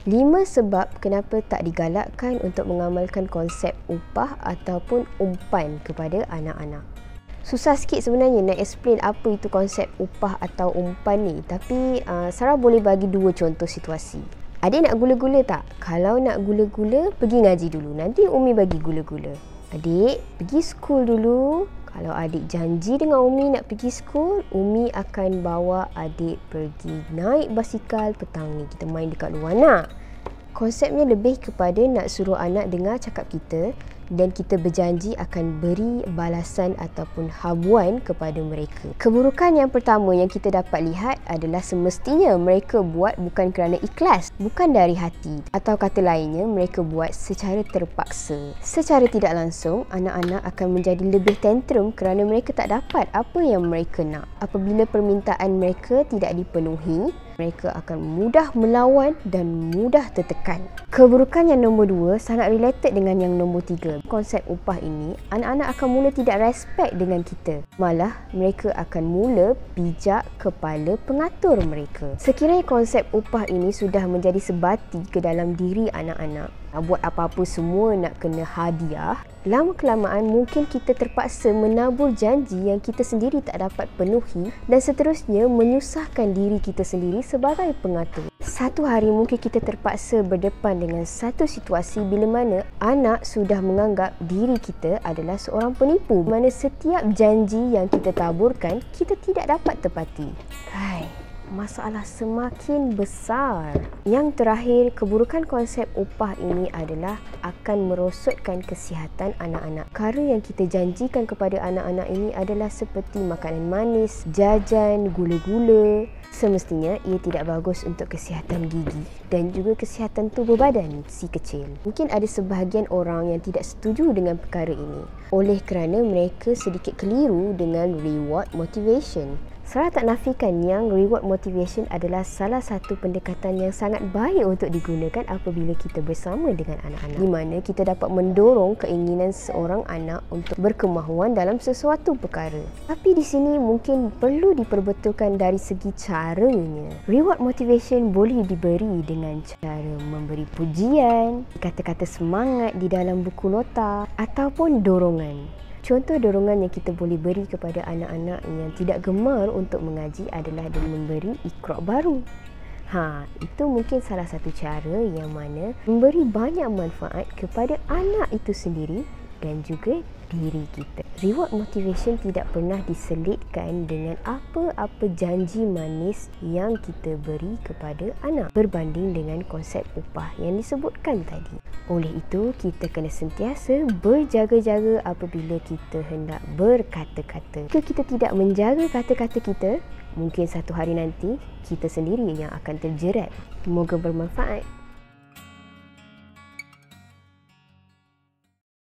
5 sebab kenapa tak digalakkan untuk mengamalkan konsep upah ataupun umpan kepada anak-anak. Susah sikit sebenarnya nak explain apa itu konsep upah atau umpan ni. Tapi Sarah boleh bagi 2 contoh situasi. Adik nak gula-gula tak? Kalau nak gula-gula, pergi ngaji dulu. Nanti Umi bagi gula-gula. Adik, pergi school dulu. Kalau adik janji dengan Umi nak pergi school, Umi akan bawa adik pergi naik basikal petang ni. Kita main dekat luar nak. Konsepnya lebih kepada nak suruh anak dengar cakap kita dan kita berjanji akan beri balasan ataupun habuan kepada mereka. Keburukan yang pertama yang kita dapat lihat adalah semestinya mereka buat bukan kerana ikhlas, bukan dari hati. Atau kata lainnya, mereka buat secara terpaksa. Secara tidak langsung, anak-anak akan menjadi lebih tantrum kerana mereka tak dapat apa yang mereka nak. Apabila permintaan mereka tidak dipenuhi, mereka akan mudah melawan dan mudah tertekan. Keburukan yang nombor 2 sangat related dengan yang nombor 3. Konsep upah ini, anak-anak akan mula tidak respect dengan kita. Malah, mereka akan mula pijak kepala pengatur mereka. Sekiranya konsep upah ini sudah menjadi sebati ke dalam diri anak-anak, buat apa-apa semua nak kena hadiah, lama-kelamaan mungkin kita terpaksa menabur janji yang kita sendiri tak dapat penuhi dan seterusnya menyusahkan diri kita sendiri sebagai pengatur. Satu hari mungkin kita terpaksa berdepan dengan satu situasi bila mana anak sudah menganggap diri kita adalah seorang penipu, mana setiap janji yang kita taburkan kita tidak dapat tepati. Masalah semakin besar. Yang terakhir, keburukan konsep upah ini adalah akan merosotkan kesihatan anak-anak. Perkara yang kita janjikan kepada anak-anak ini adalah seperti makanan manis, jajan, gula-gula. Semestinya ia tidak bagus untuk kesihatan gigi dan juga kesihatan tubuh badan si kecil. Mungkin ada sebahagian orang yang tidak setuju dengan perkara ini oleh kerana mereka sedikit keliru dengan reward motivation. Sarah tak nafikan yang reward motivation adalah salah satu pendekatan yang sangat baik untuk digunakan apabila kita bersama dengan anak-anak, di mana kita dapat mendorong keinginan seorang anak untuk berkemahuan dalam sesuatu perkara. Tapi di sini mungkin perlu diperbetulkan dari segi caranya. Reward motivation boleh diberi dengan cara memberi pujian, kata-kata semangat di dalam buku nota ataupun dorongan. Contoh dorongan yang kita boleh beri kepada anak-anak yang tidak gemar untuk mengaji adalah dengan memberi iqra' baru. Itu mungkin salah satu cara yang mana memberi banyak manfaat kepada anak itu sendiri dan juga diri kita. Reward motivation tidak pernah diselitkan dengan apa-apa janji manis yang kita beri kepada anak berbanding dengan konsep upah yang disebutkan tadi. Oleh itu, kita kena sentiasa berjaga-jaga apabila kita hendak berkata-kata. Jika kita tidak menjaga kata-kata kita, mungkin satu hari nanti kita sendiri yang akan terjerat. Semoga bermanfaat.